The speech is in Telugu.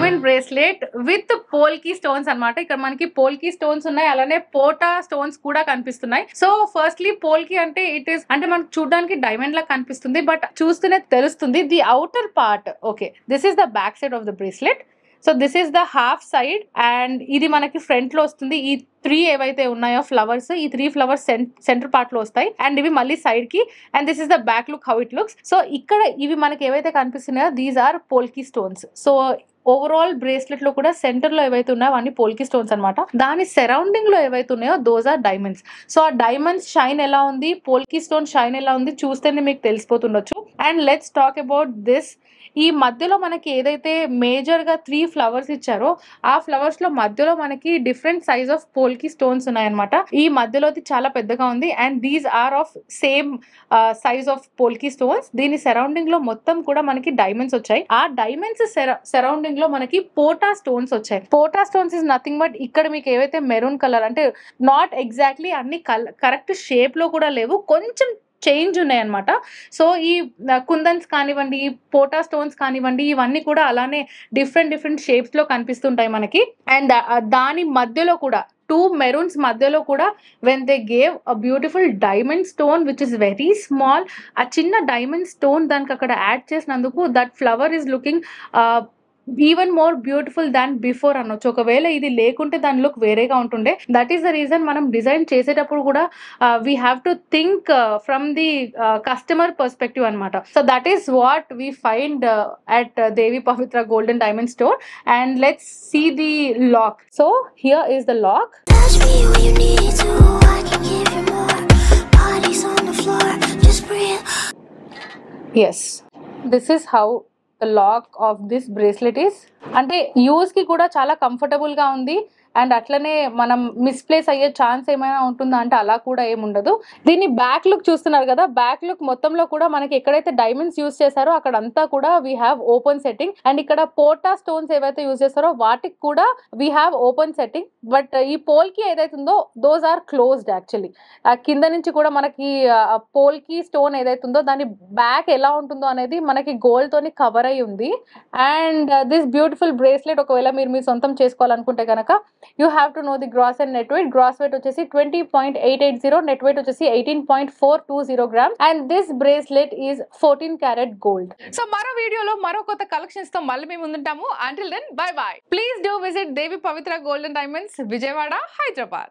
డైమండ్ బ్రేస్లెట్ విత్ పోల్కి స్టోన్స్ అన్నమాట. ఇక్కడ మనకి పోల్కి స్టోన్స్ ఉన్నాయి, అలానే పోటా స్టోన్స్ కూడా కనిపిస్తున్నాయి. సో ఫస్ట్లీ పోల్కి అంటే ఇట్ ఈస్ అంటే మనకు చూడడానికి డైమండ్ లా కనిపిస్తుంది, బట్ చూస్తూనే తెలుస్తుంది. The outer part, okay, this is the back side of the bracelet. So this is the half side and ఇది మనకి ఫ్రంట్ లో వస్తుంది. ఈ 3 ఏవైతే ఉన్నాయో ఫ్లవర్స్, ఈ 3 ఫ్లవర్స్ సెంటర్ పార్ట్ లో వస్తాయి అండ్ ఇవి మళ్ళీ సైడ్ కి. And this is the back look how it looks. So ఇక్కడ ఇవి మనకి ఏవైతే కనిపిస్తున్నాయో these are polki stones. So overall bracelet లో కూడా సెంటర్ లో ఏవైతే ఉన్నాయో అవన్నీ పోల్కి స్టోన్స్ అనమాట. దాని సరౌండింగ్ లో ఏవైతే ఉన్నాయో దోస్ ఆర్ డైమండ్స్. సో ఆ డైమండ్స్ షైన్ ఎలా ఉంది, పోల్కి స్టోన్ షైన్ ఎలా ఉంది చూస్తేనే మీకు తెలిసిపోతుండొచ్చు. And let's talk about this. ఈ మధ్యలో మనకి ఏదైతే మేజర్ గా 3 ఫ్లవర్స్ ఇచ్చారో ఆ ఫ్లవర్స్ లో మధ్యలో మనకి different size of polki stones ఉన్నాయన్నమాట. ఈ మధ్యలోది చాలా పెద్దగా ఉంది and these are of same size of polki stones. దీని సరౌండింగ్ లో మొత్తం కూడా మనకి డైమండ్స్ వచ్చాయి. ఆ డైమండ్స్ సరౌండింగ్ లో మనకి పోటా స్టోన్స్ వచ్చాయి. పోటా స్టోన్స్ ఇస్ నథింగ్ బట్ ఇక్కడ మీకు ఏవైతే మెరూన్ కలర్ అంటే నాట్ ఎగ్జాక్ట్లీ అన్ని కరెక్ట్ షేప్ లో కూడా లేవు, కొంచెం చేంజ్ ఉన్నాయి అనమాట. సో ఈ కుందన్స్ కానివ్వండి, పోటా స్టోన్స్ కానివ్వండి, ఇవన్నీ కూడా అలానే డిఫరెంట్ షేప్స్ లో కనిపిస్తుంటాయి మనకి. అండ్ దాని మధ్యలో కూడా 2 మెరూన్స్ మధ్యలో కూడా when they gave a beautiful diamond stone which is very small, ఆ చిన్న డైమండ్ స్టోన్ దానికి అక్కడ యాడ్ చేసినందుకు that flower is looking even more beautiful than before అనొచ్చు. ఒకవేళ ఇది లేకుంటే దాని లుక్ వేరేగా ఉంటుండే. దట్ ఈస్ ద రీజన్ మనం డిజైన్ చేసేటప్పుడు కూడా we have to think from the customer perspective అనమాట. So that is what we find at Devi Pavitra golden diamond store. And let's see the lock. So here is the lock. Yes, this is how the lock of this bracelet is. అంటే యూజ్ కి కూడా చాలా కంఫర్టబుల్ గా ఉంది అండ్ అట్లనే మనం మిస్ప్లేస్ అయ్యే ఛాన్స్ ఏమైనా ఉంటుందా అంటే అలా కూడా ఏముండదు. దీని బ్యాక్ లుక్ చూస్తున్నారు కదా, బ్యాక్ లుక్ మొత్తంలో కూడా మనకి ఎక్కడైతే డైమండ్స్ యూజ్ చేశారో అక్కడ అంతా కూడా we have open setting. And ఇక్కడ పోటా స్టోన్స్ ఏవైతే యూజ్ చేస్తారో వాటికి కూడా we have open setting. But ఈ పోల్కి ఏదైతే ఉందో దోస్ ఆర్ క్లోజ్డ్ యాక్చువల్లీ. కింద నుంచి కూడా మనకి పోల్కి స్టోన్ ఏదైతే ఉందో దాని బ్యాక్ ఎలా ఉంటుందో అనేది మనకి గోల్డ్ తోని కవర్ అయి ఉంది. అండ్ దిస్ బ్యూటిఫుల్ బ్రేస్లెట్ ఒకవేళ మీరు మీ సొంతం చేసుకోవాలనుకుంటే కనుక you have to know the gross and net weight. Gross weight వచ్చేసి 20.880, net weight వచ్చేసి 18.420 grams, and this bracelet is 14 karat gold. So మరో వీడియోలో మరో కొత్త కలెక్షన్స్ తో మళ్ళీ మేము ముందుంటాము. Until then, bye bye. Please do visit Devi Pavitra Golden Diamonds, Vijayawada, Hyderabad.